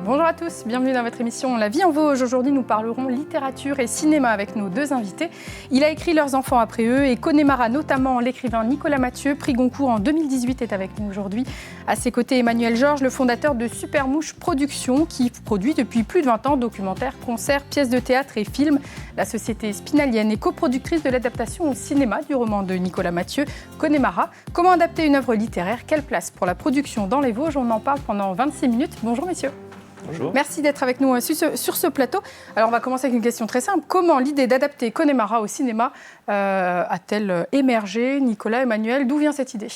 Bonjour à tous, bienvenue dans votre émission La vie en Vosges. Aujourd'hui, nous parlerons littérature et cinéma avec nos deux invités. Il a écrit Leurs enfants après eux et Connemara, notamment l'écrivain Nicolas Mathieu, prix Goncourt en 2018, est avec nous aujourd'hui. À ses côtés, Emmanuel Georges, le fondateur de Supermouche Productions, qui produit depuis plus de 20 ans documentaires, concerts, pièces de théâtre et films. La société spinalienne est coproductrice de l'adaptation au cinéma du roman de Nicolas Mathieu, Connemara. Comment adapter une œuvre littéraire? Quelle place pour la production dans les Vosges? On en parle pendant 26 minutes. Bonjour messieurs. Bonjour. Merci d'être avec nous sur ce plateau. Alors on va commencer avec une question très simple. Comment l'idée d'adapter Connemara au cinéma a-t-elle émergé? Nicolas, Emmanuel, d'où vient cette idée?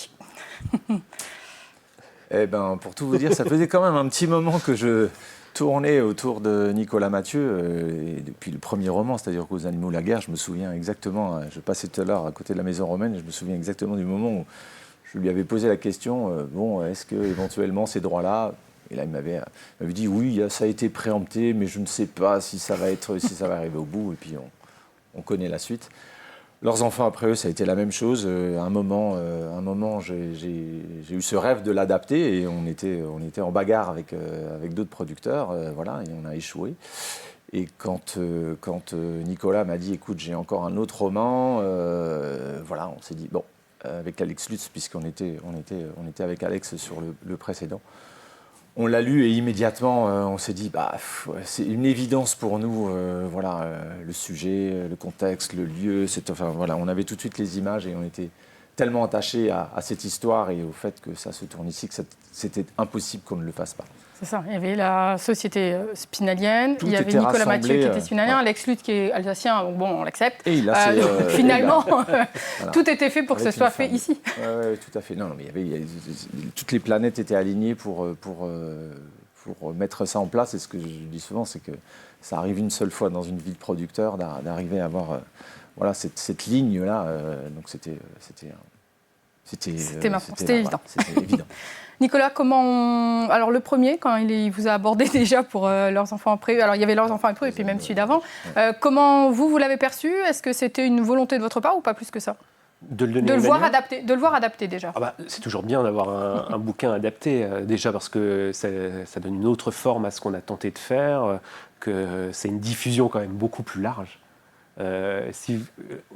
Pour tout vous dire, ça faisait quand même un petit moment que je tournais autour de Nicolas Mathieu, et depuis le premier roman, c'est-à-dire qu'aux Animaux la guerre, je me souviens exactement, je passais tout à l'heure à côté de la Maison Romaine, et je me souviens exactement du moment où je lui avais posé la question, est-ce que éventuellement ces droits-là... Et là, il m'avait dit, oui, ça a été préempté, mais je ne sais pas si ça va arriver au bout. Et puis, on connaît la suite. Leurs enfants, après eux, ça a été la même chose. À un moment, j'ai eu ce rêve de l'adapter et on était en bagarre avec d'autres producteurs, voilà, et on a échoué. Et quand Nicolas m'a dit, écoute, j'ai encore un autre roman, voilà, on s'est dit, bon, avec Alex Lutz, puisqu'on était avec Alex sur le précédent. On l'a lu et immédiatement, on s'est dit, c'est une évidence pour nous, le sujet, le contexte, le lieu. On avait tout de suite les images et on était tellement attachés à cette histoire et au fait que ça se tourne ici que c'était impossible qu'on ne le fasse pas. C'est ça, il y avait la société spinalienne, il y avait Nicolas Mathieu qui était spinalien, Alex Lutz qui est alsacien, bon, on l'accepte. Et là, finalement, tout était fait pour que ce soit fait ici. Oui, tout à fait. Non, mais toutes les planètes étaient alignées pour mettre ça en place. Et ce que je dis souvent, c'est que ça arrive une seule fois dans une vie de producteur d'arriver à avoir cette ligne-là. Donc c'était évident. C'était évident. Nicolas, alors le premier, quand il vous a abordé déjà pour Leurs enfants après eux, alors il y avait Leurs enfants après eux et puis même celui d'avant, comment vous l'avez perçu? Est-ce que c'était une volonté de votre part ou pas plus que ça? De le voir adapté déjà. C'est toujours bien d'avoir un bouquin adapté, déjà parce que ça donne une autre forme à ce qu'on a tenté de faire, que c'est une diffusion quand même beaucoup plus large. Si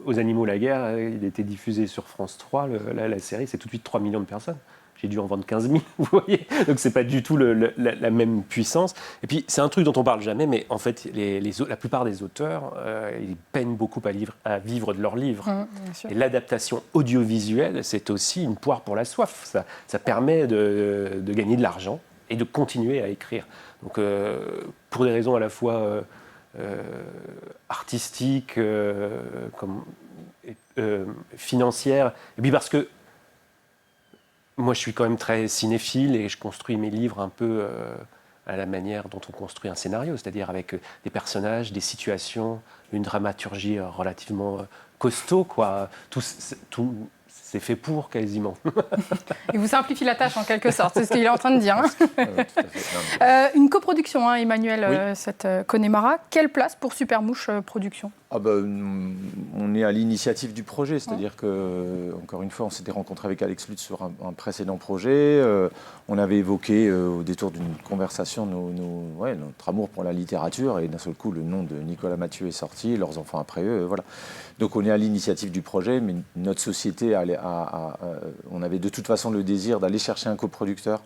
Aux Animaux la guerre, il était diffusé sur France 3, la série, c'est tout de suite 3 millions de personnes. J'ai dû en vendre 15 000, vous voyez. Donc c'est pas du tout la même puissance. Et puis c'est un truc dont on parle jamais, mais en fait la plupart des auteurs, ils peinent beaucoup à vivre de leurs livres. Et l'adaptation audiovisuelle, c'est aussi une poire pour la soif. Ça permet de gagner de l'argent et de continuer à écrire. Donc pour des raisons à la fois artistiques, financières, et puis parce que moi, je suis quand même très cinéphile et je construis mes livres un peu à la manière dont on construit un scénario, c'est-à-dire avec des personnages, des situations, une dramaturgie relativement costaud, quoi. Tout c'est fait pour, quasiment. Il vous simplifie la tâche en quelque sorte, c'est ce qu'il est en train de dire. Une coproduction, Emmanuel, cette Connemara. Quelle place pour Supermouche Productions? On est à l'initiative du projet, c'est-à-dire que, encore une fois, on s'était rencontré avec Alex Lutz sur un précédent projet. On avait évoqué au détour d'une conversation notre amour pour la littérature et d'un seul coup, le nom de Nicolas Mathieu est sorti, Leurs enfants après eux, voilà. Donc on est à l'initiative du projet, mais notre société, on avait de toute façon le désir d'aller chercher un coproducteur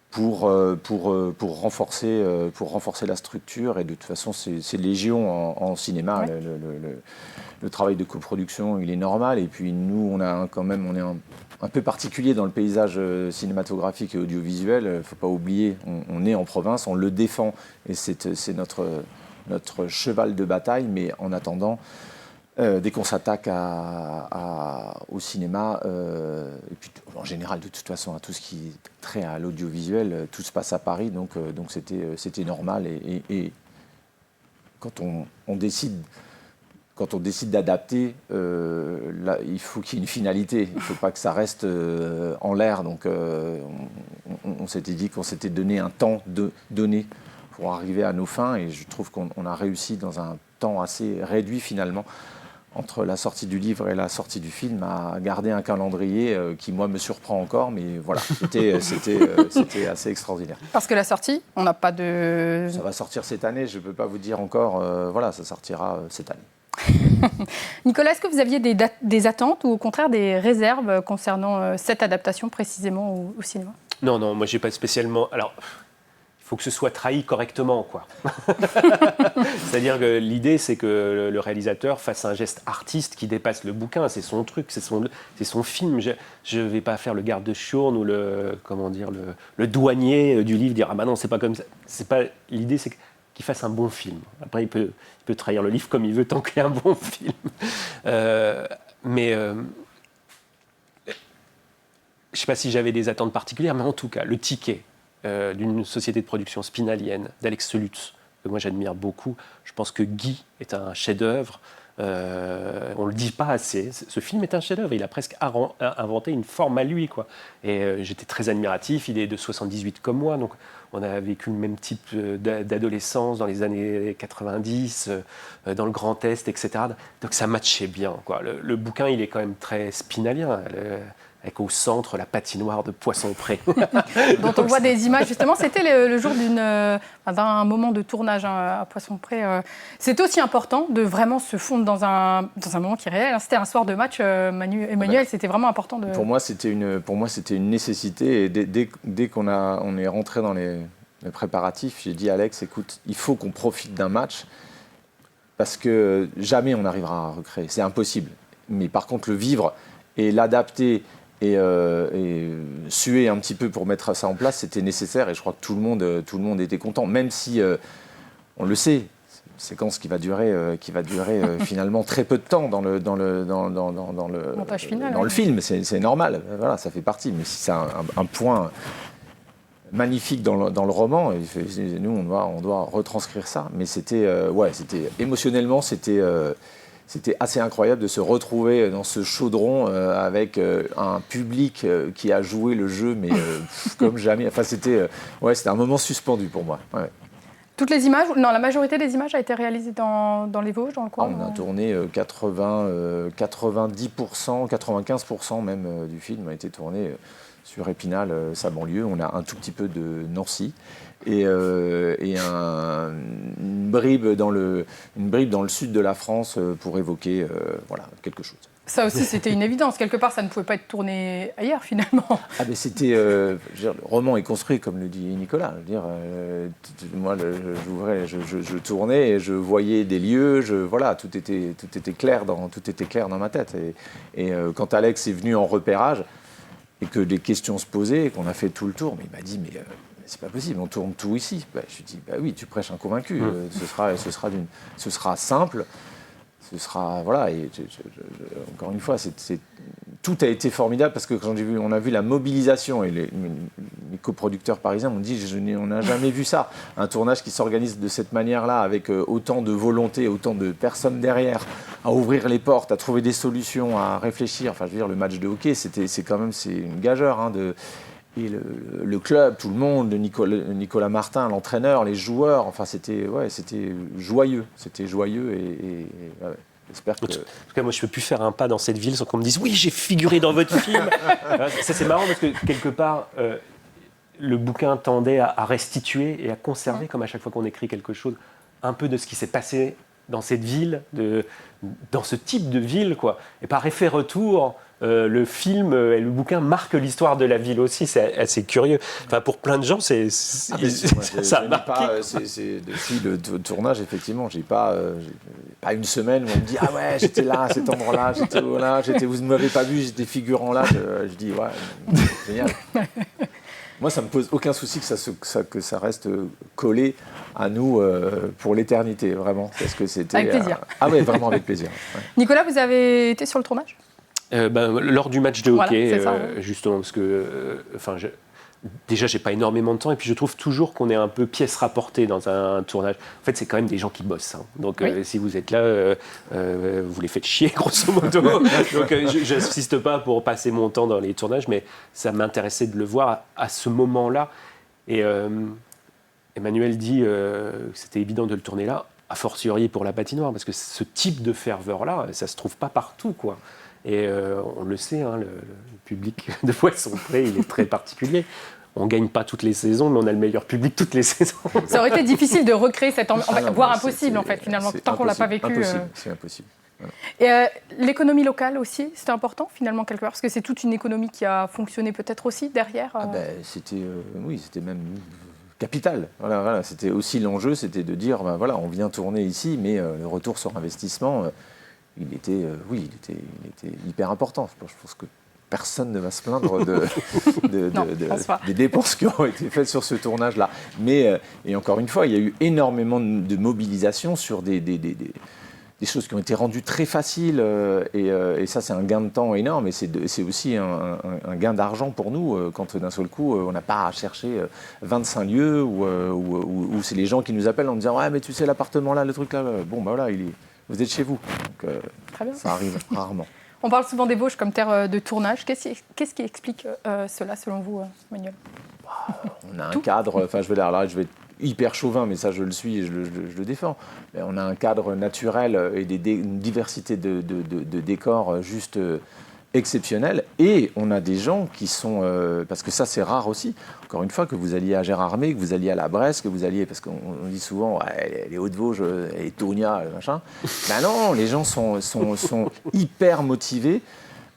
pour renforcer la structure. Et de toute façon, c'est légion en cinéma. Le travail de coproduction, il est normal. Et puis nous, on est un peu particulier dans le paysage cinématographique et audiovisuel. Il ne faut pas oublier, on est en province, on le défend. Et c'est notre cheval de bataille. Mais en attendant, dès qu'on s'attaque au cinéma, et puis en général de toute façon à tout ce qui est trait à l'audiovisuel, tout se passe à Paris, donc c'était normal. Et quand on décide, quand on décide d'adapter, là, il faut qu'il y ait une finalité. Il ne faut pas que ça reste en l'air. Donc, on s'était dit qu'on s'était donné un temps donné pour arriver à nos fins. Et je trouve qu'on a réussi dans un temps assez réduit, finalement, entre la sortie du livre et la sortie du film, à garder un calendrier qui, moi, me surprend encore. Mais voilà, c'était assez extraordinaire. Parce que la sortie, on n'a pas de... Ça va sortir cette année, je ne peux pas vous dire encore. Voilà, ça sortira cette année. Nicolas, est-ce que vous aviez des attentes ou au contraire des réserves concernant cette adaptation précisément au cinéma ? Non, moi, j'ai pas spécialement... Alors, il faut que ce soit trahi correctement, quoi. C'est-à-dire que l'idée, c'est que le réalisateur fasse un geste artiste qui dépasse le bouquin. C'est son truc, c'est son film. Je ne vais pas faire le garde de Chiourne ou le douanier du livre, dire « Ah bah non, c'est pas comme ça ». L'idée, c'est qu'il fasse un bon film. Après, il peut trahir le livre comme il veut tant qu'il y a un bon film. Je ne sais pas si j'avais des attentes particulières, mais en tout cas, le ticket d'une société de production spinalienne, d'Alex Selutz, que moi j'admire beaucoup. Je pense que Guy est un chef-d'œuvre. On ne le dit pas assez. Ce film est un chef-d'œuvre. Il a presque inventé une forme à lui, quoi. Et j'étais très admiratif. Il est de 78 comme moi, donc on a vécu le même type d'adolescence dans les années 90, dans le Grand Est, etc. Donc ça matchait bien, quoi. Le bouquin, il est quand même très spinalien. Avec au centre la patinoire de Poissompré. Dont on voit des images, justement. C'était le jour d'un moment de tournage à Poissompré. C'était aussi important de vraiment se fondre dans un moment qui est réel. C'était un soir de match, Emmanuel, c'était vraiment important de... Pour moi, c'était une nécessité. Et dès qu'on est rentré dans les préparatifs, j'ai dit à Alex, écoute, il faut qu'on profite d'un match parce que jamais on n'arrivera à recréer. C'est impossible. Mais par contre, le vivre et l'adapter... Et suer un petit peu pour mettre ça en place, c'était nécessaire et je crois que tout le monde était content, même si, on le sait, c'est une séquence qui va durer finalement très peu de temps dans le montage final, dans le film, c'est normal, voilà, ça fait partie, mais si c'est un point magnifique dans le roman, nous on doit retranscrire ça, mais c'était émotionnellement, c'était assez incroyable de se retrouver dans ce chaudron avec un public qui a joué le jeu, mais comme jamais. Enfin, c'était un moment suspendu pour moi. Ouais. Toutes les images, non, la majorité des images a été réalisée dans les Vosges, dans le coin. On a tourné 90%, 95% même du film a été tourné sur Épinal, sa banlieue. On a un tout petit peu de Nancy. Et une bribe dans le sud de la France pour évoquer quelque chose. Ça aussi, c'était une évidence. Quelque part, ça ne pouvait pas être tourné ailleurs, finalement. Ah ben c'était, le roman est construit, comme le dit Nicolas. Moi, je tournais et je voyais des lieux. Tout était clair dans ma tête. Et quand Alex est venu en repérage et que des questions se posaient, et qu'on a fait tout le tour, mais il m'a dit c'est pas possible, on tourne tout ici. Je lui dis oui, tu prêches un convaincu. Ce sera simple. Ce sera et encore une fois, tout a été formidable parce que quand on a vu la mobilisation et les coproducteurs parisiens m'ont dit on n'a jamais vu ça, un tournage qui s'organise de cette manière-là avec autant de volonté, autant de personnes derrière à ouvrir les portes, à trouver des solutions, à réfléchir. Enfin, je veux dire, le match de hockey, c'est une gageure et le club, tout le monde, Nicolas Martin, l'entraîneur, les joueurs, enfin c'était joyeux, et j'espère que... En tout cas, moi je ne peux plus faire un pas dans cette ville sans qu'on me dise oui, j'ai figuré dans votre film. Ça c'est marrant parce que quelque part le bouquin tendait à restituer et à conserver, comme à chaque fois qu'on écrit quelque chose, un peu de ce qui s'est passé dans cette ville, dans ce type de ville, quoi. Et par effet retour, le film et le bouquin marquent l'histoire de la ville aussi. C'est assez curieux. Enfin, pour plein de gens, ça a marqué. Depuis le tournage, effectivement, j'ai pas une semaine où on me dit ah ouais, j'étais là, à cet endroit-là, vous ne m'avez pas vu, j'étais figurant là. Je dis ouais, génial. Moi, ça me pose aucun souci que ça reste collé à nous pour l'éternité, vraiment. Parce que c'était, avec plaisir. Ah oui, vraiment avec plaisir. Ouais. Nicolas, vous avez été sur le tournage ? Lors du match de hockey, voilà, justement, justement, parce que déjà, j'ai pas énormément de temps, et puis je trouve toujours qu'on est un peu pièce rapportée dans un tournage. En fait, c'est quand même des gens qui bossent. Hein. Donc, si vous êtes là, vous les faites chier, grosso modo. Donc, je n'insiste pas pour passer mon temps dans les tournages, mais ça m'intéressait de le voir à ce moment-là. Et Emmanuel dit que c'était évident de le tourner là, a fortiori pour la patinoire, parce que ce type de ferveur-là, ça se trouve pas partout, quoi. Et on le sait, hein, le public de Poisson Pré, il est très particulier. On ne gagne pas toutes les saisons, mais on a le meilleur public toutes les saisons. Ça aurait été difficile de recréer cette ambiance, voire impossible en fait, finalement, tant qu'on ne l'a pas vécu. Impossible, c'est impossible. Voilà. Et l'économie locale aussi, c'était important finalement quelque part, parce que c'est toute une économie qui a fonctionné peut-être aussi derrière. C'était, oui, c'était même capital. Voilà, c'était aussi l'enjeu, c'était de dire, voilà, on vient tourner ici, mais le retour sur investissement, il était hyper important. Je pense que personne ne va se plaindre des dépenses qui ont été faites sur ce tournage-là. Mais, et encore une fois, il y a eu énormément de mobilisation sur des choses qui ont été rendues très faciles. Et ça, c'est un gain de temps énorme. Et c'est aussi un gain d'argent pour nous quand d'un seul coup, on n'a pas à chercher 25 lieux où c'est les gens qui nous appellent en disant « Ouais, mais tu sais, l'appartement là, le truc là, bon, bah voilà, vous êtes chez vous. » Donc, très bien. Ça arrive rarement. On parle souvent des Vosges comme terre de tournage. Qu'est-ce qui explique cela, selon vous, Manuel ? On a un cadre, enfin je vais être hyper chauvin, mais ça je le suis et je le défends. Mais on a un cadre naturel et une diversité de décors juste exceptionnelle. Et on a des gens qui sont, parce que ça c'est rare aussi, encore une fois, que vous alliez à Gérardmer, que vous alliez à la Bresse, que vous alliez, parce qu'on dit souvent, ouais, les Hauts-de-Vosges, les Tournia, machin. Ben non, les gens sont hyper motivés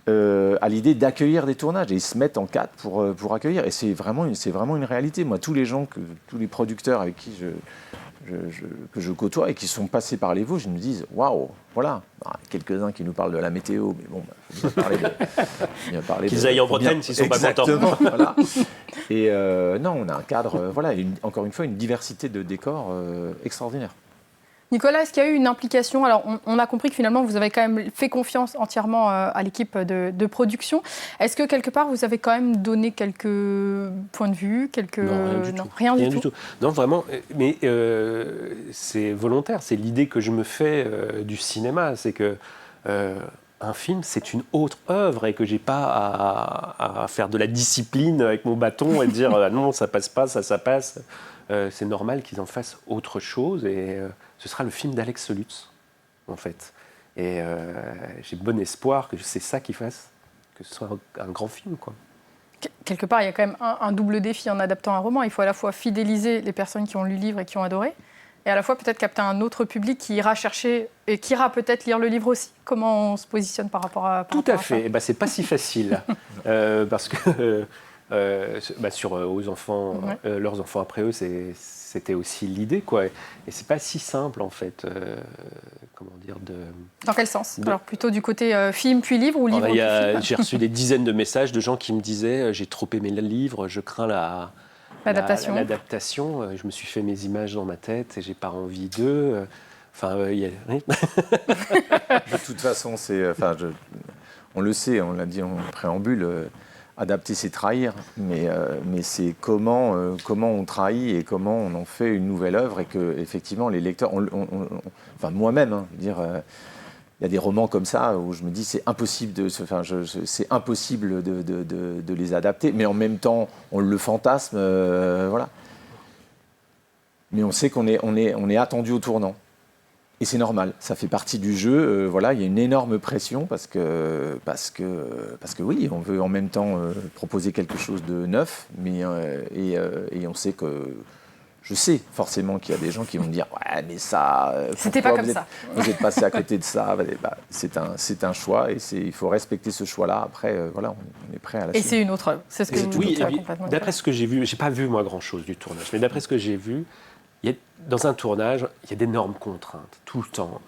à l'idée d'accueillir des tournages et ils se mettent en quatre pour accueillir. Et c'est vraiment une réalité. Moi, tous les producteurs avec qui que je côtoie et qui sont passés par les Vosges, ils me disent waouh, voilà. Quelques-uns qui nous parlent de la météo, mais bon, il faut bien parler qu'ils aillent en Bretagne s'ils ne sont pas contents. Voilà. Et non, on a un cadre, voilà, encore une fois, une diversité de décors extraordinaire. Nicolas, est-ce qu'il y a eu une implication ? Alors, on a compris que finalement, vous avez quand même fait confiance entièrement à l'équipe de production. Est-ce que, quelque part, vous avez quand même donné quelques points de vue, Non, rien du tout. Non, vraiment, mais c'est volontaire. C'est l'idée que je me fais du cinéma. C'est que un film, c'est une autre œuvre et que j'ai pas à faire de la discipline avec mon bâton et dire non, ça passe pas, ça passe. C'est normal qu'ils en fassent autre chose et ce sera le film d'Alex Lutz, en fait. Et j'ai bon espoir que c'est ça qu'il fasse, que ce soit un grand film, quoi. Quelque part, il y a quand même un double défi en adaptant un roman. Il faut à la fois fidéliser les personnes qui ont lu le livre et qui ont adoré, et à la fois peut-être capter un autre public qui ira chercher et qui ira peut-être lire le livre aussi. Comment on se positionne par rapport à Tout à fait. Et c'est pas si facile parce que sur aux enfants, leurs enfants après eux, c'était aussi l'idée, quoi. Et c'est pas si simple en fait. Comment dire Dans quel sens ? Alors plutôt du côté film puis livre ou livre puis film ? J'ai reçu des dizaines de messages de gens qui me disaient j'ai trop aimé le livre, je crains l'adaptation. Je me suis fait mes images dans ma tête et j'ai pas envie d'eux. Oui. De toute façon, on le sait, on l'a dit en préambule. Adapter, c'est trahir, mais c'est comment on trahit et comment on en fait une nouvelle œuvre et que effectivement les lecteurs, moi-même, il y a des romans comme ça où je me dis c'est impossible c'est impossible de les adapter, mais en même temps on le fantasme, voilà. Mais on sait qu'on est attendu au tournant. Et c'est normal, ça fait partie du jeu. Il y a une énorme pression parce que oui, on veut en même temps proposer quelque chose de neuf, mais et on sait que je sais forcément qu'il y a des gens qui vont me dire ouais, mais ça, c'était pas comme ça. Vous êtes passé à côté de ça. C'est un choix et il faut respecter ce choix-là. Après, on est prêt à la suivre. Et c'est une autre œuvre. C'est ce que vous dites complètement. D'après ce que j'ai vu, j'ai pas vu moi grand-chose du tournage, mais d'après ce que j'ai vu. Dans un tournage, il y a d'énormes contraintes, tout le temps,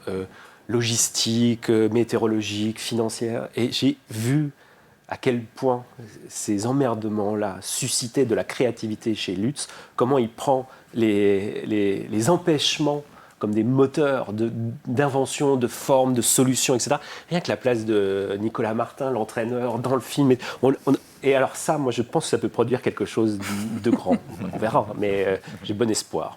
logistiques, météorologiques, financières. Et j'ai vu à quel point ces emmerdements-là suscitaient de la créativité chez Lutz, comment il prend les empêchements comme des moteurs d'invention, de forme, de solutions, etc. Rien que la place de Nicolas Martin, l'entraîneur, dans le film. Et alors ça, moi, je pense que ça peut produire quelque chose de grand. On verra, mais j'ai bon espoir.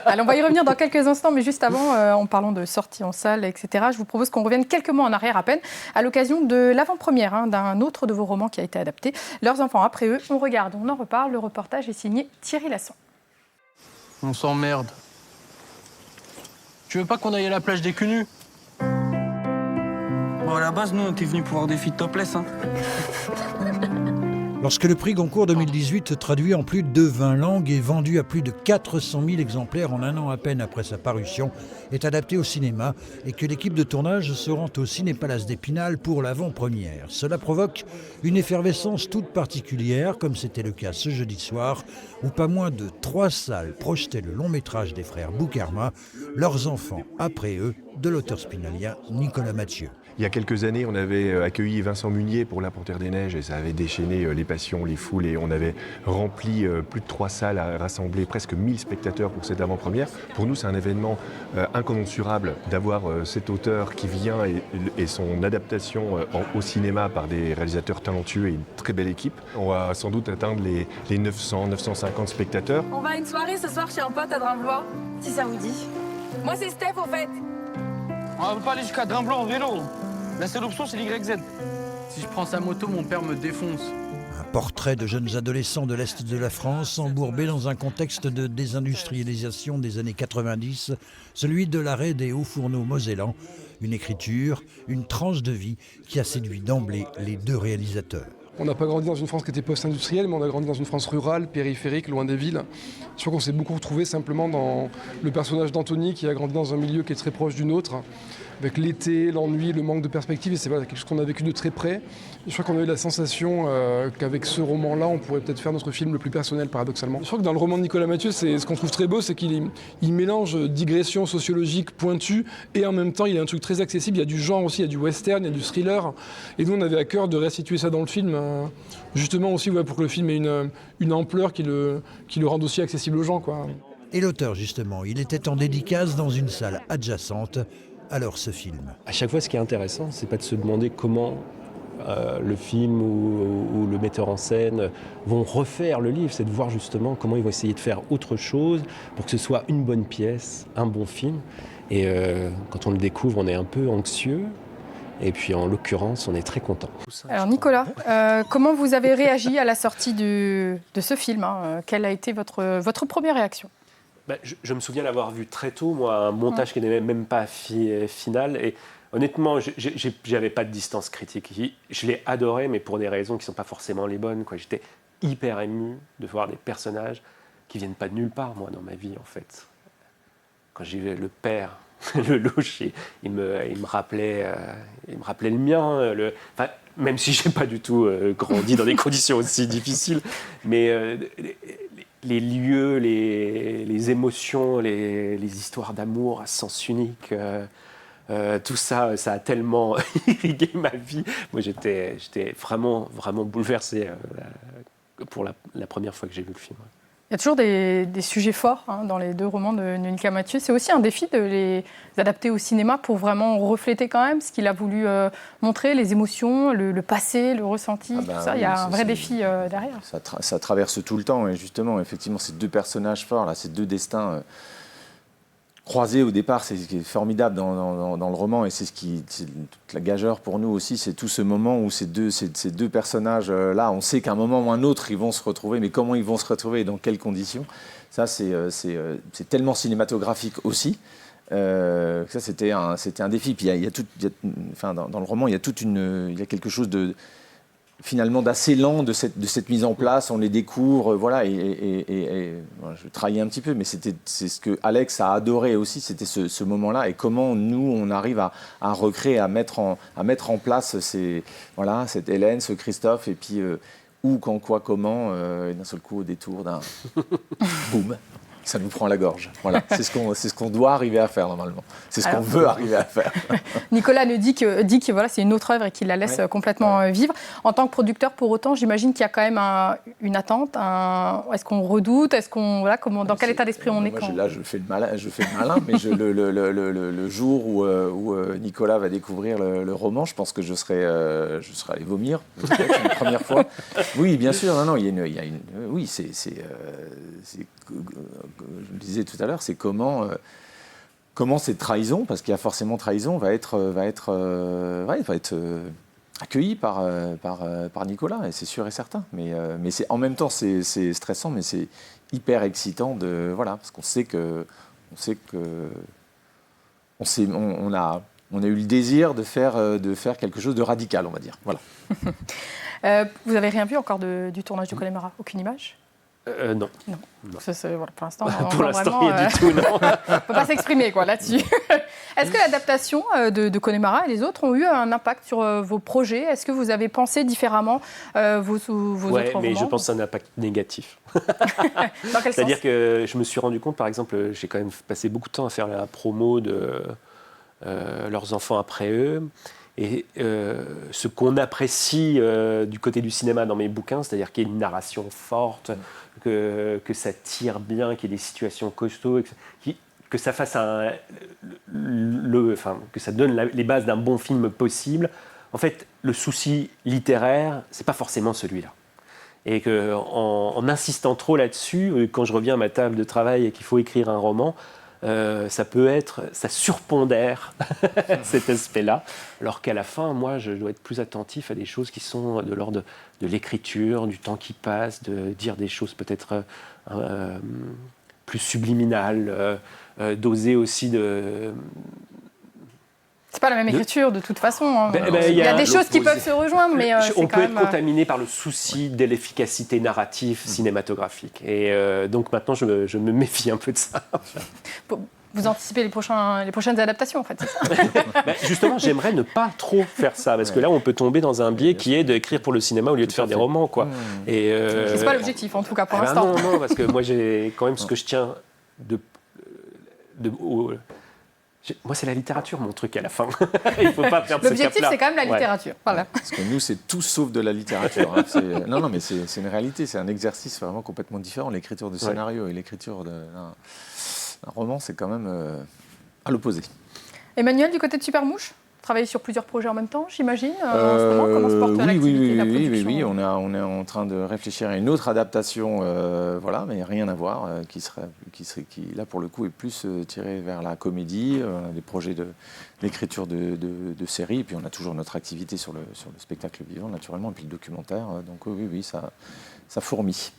Alors, on va y revenir dans quelques instants, mais juste avant, en parlant de sortie en salle, etc., je vous propose qu'on revienne quelques mois en arrière à peine, à l'occasion de l'avant-première d'un autre de vos romans qui a été adapté, Leurs enfants après eux. On regarde, on en reparle. Le reportage est signé Thierry Lasson. On s'emmerde. Tu veux pas qu'on aille à la plage des culs nus? Bon, à la base, nous, on était venus pour voir des filles topless, hein. Lorsque le prix Goncourt 2018, traduit en plus de 20 langues et vendu à plus de 400 000 exemplaires en un an à peine après sa parution, est adapté au cinéma et que l'équipe de tournage se rend au Ciné-Palace d'Épinal pour l'avant-première. Cela provoque une effervescence toute particulière, comme c'était le cas ce jeudi soir, où pas moins de 3 salles projetaient le long-métrage des frères Boukarma, Leurs enfants après eux, de l'auteur spinalien Nicolas Mathieu. Il y a quelques années, on avait accueilli Vincent Munier pour La Panthère des Neiges et ça avait déchaîné les passions, les foules et on avait rempli plus de 3 salles à rassembler presque 1000 spectateurs pour cette avant-première. Pour nous, c'est un événement incommensurable d'avoir cet auteur qui vient et son adaptation au cinéma par des réalisateurs talentueux et une très belle équipe. On va sans doute atteindre les 900, 950 spectateurs. On va à une soirée ce soir chez un pote à Dramblois, si ça vous dit. Moi, c'est Steph, au fait. On va pas aller jusqu'à Dramblois en vélo. La seule option, c'est l'YZ. Si je prends sa moto, mon père me défonce. Un portrait de jeunes adolescents de l'Est de la France, embourbés dans un contexte de désindustrialisation des années 90, celui de l'arrêt des hauts fourneaux mosellans. Une écriture, une tranche de vie qui a séduit d'emblée les 2 réalisateurs. On n'a pas grandi dans une France qui était post-industrielle, mais on a grandi dans une France rurale, périphérique, loin des villes. Je crois qu'on s'est beaucoup retrouvé simplement dans le personnage d'Anthony qui a grandi dans un milieu qui est très proche du nôtre, avec l'été, l'ennui, le manque de perspective, et c'est quelque chose qu'on a vécu de très près. Je crois qu'on a eu la sensation qu'avec ce roman-là, on pourrait peut-être faire notre film le plus personnel, paradoxalement. Je crois que dans le roman de Nicolas Mathieu, ce qu'on trouve très beau, c'est qu'il mélange digression sociologique pointue, et en même temps, il y a un truc très accessible, il y a du genre aussi, il y a du western, il y a du thriller, et nous, on avait à cœur de restituer ça dans le film, justement aussi pour que le film ait une ampleur qui le rende aussi accessible aux gens, quoi. Et l'auteur, justement, il était en dédicace dans une salle adjacente. Alors ce film. À chaque fois, ce qui est intéressant, c'est pas de se demander comment le film ou le metteur en scène vont refaire le livre, c'est de voir justement comment ils vont essayer de faire autre chose pour que ce soit une bonne pièce, un bon film. Et quand on le découvre, on est un peu anxieux. Et puis en l'occurrence, on est très content. Alors Nicolas, comment vous avez réagi à la sortie de ce film, hein? Quelle a été votre première réaction? Je me souviens l'avoir vu très tôt, moi, un montage qui n'était même pas final. Et honnêtement, j'avais pas de distance critique. Je l'ai adoré, mais pour des raisons qui ne sont pas forcément les bonnes, quoi. J'étais hyper ému de voir des personnages qui viennent pas de nulle part, moi, dans ma vie, en fait. Quand j'ai vu le père, le louche, il me rappelait le mien. Même si j'ai pas du tout grandi dans des conditions aussi difficiles, mais les lieux, les émotions, les histoires d'amour à sens unique, tout ça, ça a tellement irrigué ma vie. Moi, j'étais vraiment, vraiment bouleversé pour la première fois que j'ai vu le film. Il y a toujours des sujets forts, hein, dans les 2 romans de Nicolas Mathieu. C'est aussi un défi de les adapter au cinéma pour vraiment refléter quand même ce qu'il a voulu montrer, les émotions, le passé, le ressenti, tout ça. Il y a un vrai défi derrière. Ça traverse tout le temps, et justement, effectivement, ces 2 personnages forts, là, ces 2 destins croisés au départ, c'est ce qui est formidable dans le roman, et c'est toute la gageure pour nous aussi, c'est tout ce moment où ces deux personnages-là, on sait qu'à un moment ou un autre, ils vont se retrouver, mais comment ils vont se retrouver et dans quelles conditions, ça c'est tellement cinématographique aussi. Ça c'était un défi. Puis dans le roman, il y a quelque chose de finalement d'assez lent de cette mise en place. On les découvre, voilà, et je trahis un petit peu, mais c'est ce que Alex a adoré aussi, c'était ce moment-là, et comment nous on arrive à recréer, à mettre en place cette Hélène, ce Christophe, et puis où, quand, quoi, comment, et d'un seul coup au détour d'un boum. ça nous prend la gorge. Voilà, c'est ce qu'on doit arriver à faire normalement. C'est ce qu'on veut arriver à faire. Nicolas nous dit que voilà, c'est une autre œuvre et qu'il la laisse complètement vivre. En tant que producteur, pour autant, j'imagine qu'il y a quand même une attente. Est-ce qu'on redoute? Dans quel état d'esprit on est quand... Là, je fais le malin, mais le jour où Nicolas va découvrir le roman, je pense que je serai allé vomir. C'est une première fois. Oui, bien sûr. Non, il y a une. Oui, je le disais tout à l'heure, c'est comment cette trahison, parce qu'il y a forcément trahison, va être accueillie par Nicolas, et c'est sûr et certain. Mais en même temps, c'est stressant, mais c'est hyper excitant parce qu'on sait on a eu le désir de faire quelque chose de radical, on va dire. Voilà. Vous avez rien vu encore du tournage de Connemara? Aucune image? Non. Voilà, pour l'instant, pour l'instant, rien du tout, non. On ne peut pas s'exprimer là-dessus. Est-ce que l'adaptation de Connemara et les autres ont eu un impact sur vos projets? Est-ce que vous avez pensé différemment vos autres romans? Mais je pense que c'est un impact négatif. Dans quel C'est-à-dire sens? que je me suis rendu compte, par exemple, j'ai quand même passé beaucoup de temps à faire la promo de leurs enfants après eux. Et ce qu'on apprécie du côté du cinéma dans mes bouquins, c'est-à-dire qu'il y ait une narration forte, que ça tire bien, qu'il y ait des situations costauds, que ça fasse que ça donne les bases d'un bon film possible. En fait, le souci littéraire, c'est pas forcément celui-là. Et qu'en insistant trop là-dessus, quand je reviens à ma table de travail et qu'il faut écrire un roman, ça surpondère cet aspect-là, alors qu'à la fin, moi, je dois être plus attentif à des choses qui sont de l'ordre de l'écriture, du temps qui passe, de dire des choses peut-être plus subliminales, d'oser aussi de... C'est pas la même écriture de toute façon. Il y a des choses qui peuvent se rejoindre, mais on peut être contaminé par le souci de l'efficacité narrative cinématographique. Et donc maintenant, je me méfie un peu de ça. Vous anticipez les prochaines adaptations, en fait, c'est ça? Justement, j'aimerais ne pas trop faire ça, parce que là, on peut tomber dans un biais qui est d'écrire pour le cinéma au lieu de faire des romans, quoi. Et c'est pas l'objectif, en tout cas, pour l'instant. Non, parce que moi, j'ai quand même ce que je tiens moi, c'est la littérature, mon truc, à la fin. Il ne faut pas perdre ce cap-là. L'objectif, c'est quand même la littérature. Voilà. Parce que nous, c'est tout sauf de la littérature. Non, mais c'est une réalité. C'est un exercice vraiment complètement différent. L'écriture de scénario et l'écriture d'un roman, c'est quand même à l'opposé. Emmanuel, du côté de Supermouche, travailler sur plusieurs projets en même temps, j'imagine, en ce moment, comment se porte l'activité, la production? Oui, on est en train de réfléchir à une autre adaptation, mais rien à voir, qui là pour le coup est plus tiré vers la comédie, des projets d'écriture de séries, et puis on a toujours notre activité sur le spectacle vivant naturellement, et puis le documentaire, donc oui, ça fourmille.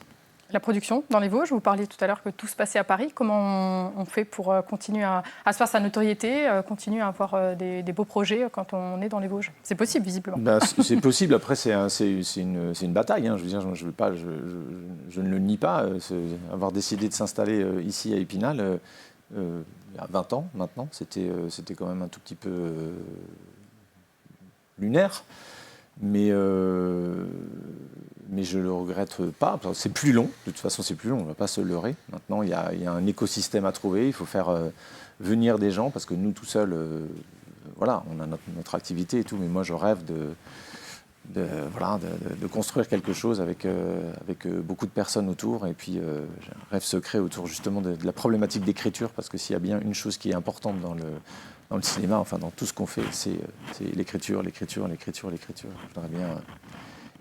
La production dans les Vosges, vous parliez tout à l'heure que tout se passait à Paris. Comment on fait pour continuer à se faire sa notoriété, continuer à avoir des beaux projets quand on est dans les Vosges? C'est possible, visiblement. C'est possible. Après, c'est une bataille. Je veux dire, je ne le nie pas. Avoir décidé de s'installer ici à Épinal, il y a 20 ans maintenant, c'était quand même un tout petit peu lunaire. Mais je ne le regrette pas. C'est plus long, de toute façon c'est plus long, on ne va pas se leurrer. Maintenant, il y a un écosystème à trouver, il faut faire venir des gens, parce que nous tout seuls, on a notre activité et tout, mais moi je rêve de construire quelque chose avec beaucoup de personnes autour, et puis j'ai un rêve secret autour justement de la problématique d'écriture, parce que s'il y a bien une chose qui est importante dans le cinéma, enfin dans tout ce qu'on fait, c'est l'écriture. Je voudrais bien...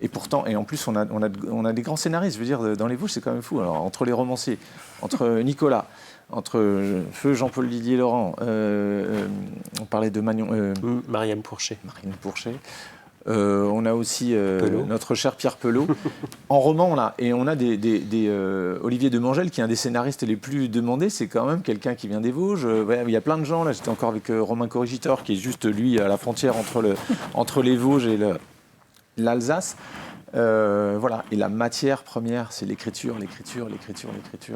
Et pourtant, et en plus, on a des grands scénaristes. Je veux dire, dans les Vosges, c'est quand même fou. Alors, entre les romanciers, entre Nicolas, entre Feu Jean-Paul Didier Laurent, on parlait de Marianne Pourchet. On a aussi notre cher Pierre Pelot. En roman, on a Olivier Demangel, qui est un des scénaristes les plus demandés. C'est quand même quelqu'un qui vient des Vosges. Il y a plein de gens. Là, j'étais encore avec Romain Corrigitor, qui est juste, lui, à la frontière entre les Vosges et l'Alsace. Voilà. Et la matière première, c'est l'écriture.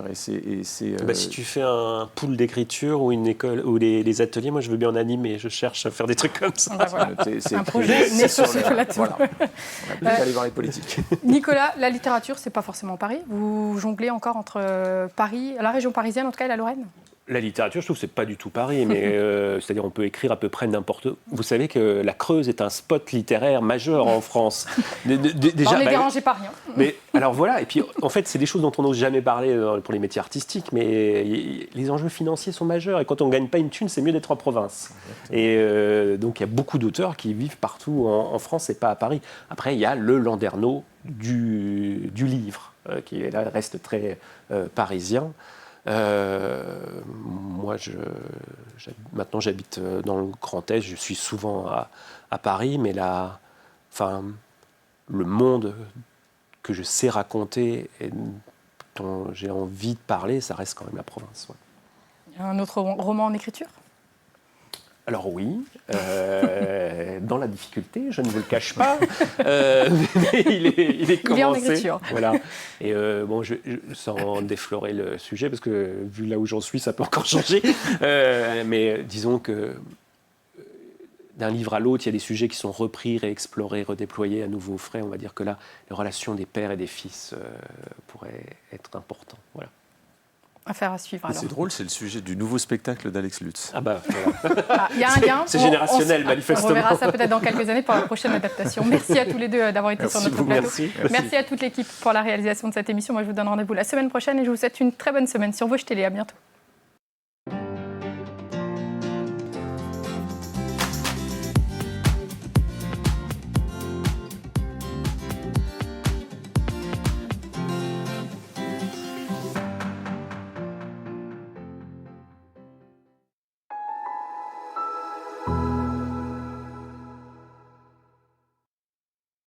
Et si tu fais un pool d'écriture ou une école ou les ateliers, moi je veux bien en animer. Je cherche à faire des trucs comme ça. Voilà. C'est un projet né sur ce plateau. Voilà. On a plus qu'à aller voir les politiques. Nicolas, la littérature, c'est pas forcément Paris. Vous jonglez encore entre Paris, la région parisienne en tout cas, et la Lorraine. La littérature, je trouve que c'est pas du tout Paris, mais c'est-à-dire on peut écrire à peu près n'importe où. Vous savez que la Creuse est un spot littéraire majeur en France. Déjà, on n'est dérangé par rien. Mais alors voilà, et puis en fait c'est des choses dont on n'ose jamais parler pour les métiers artistiques, mais les enjeux financiers sont majeurs et quand on ne gagne pas une thune, c'est mieux d'être en province. Et donc il y a beaucoup d'auteurs qui vivent partout en France et pas à Paris. Après il y a le Landerneau du livre qui là reste très parisien. Moi, maintenant j'habite dans le Grand Est, je suis souvent à Paris, mais le monde que je sais raconter et dont j'ai envie de parler, ça reste quand même la province. Ouais. Un autre roman en écriture ? Alors oui, dans la difficulté, je ne vous le cache pas, mais il est commencé. Il est en écriture. Voilà. Et sans déflorer le sujet, parce que vu là où j'en suis, ça peut encore changer. Mais disons que d'un livre à l'autre, il y a des sujets qui sont repris, réexplorés, redéployés, à nouveau frais. On va dire que là, les relations des pères et des fils pourraient être importantes. Voilà. Affaire à suivre. Alors. C'est drôle, c'est le sujet du nouveau spectacle d'Alex Lutz. Ah bah, voilà. Il y a un lien. C'est générationnel, manifestement. On reverra ça peut-être dans quelques années pour la prochaine adaptation. Merci à tous les deux d'avoir été sur notre plateau. Merci à toute l'équipe pour la réalisation de cette émission. Moi, je vous donne rendez-vous la semaine prochaine et je vous souhaite une très bonne semaine sur Vosges Télé. À bientôt.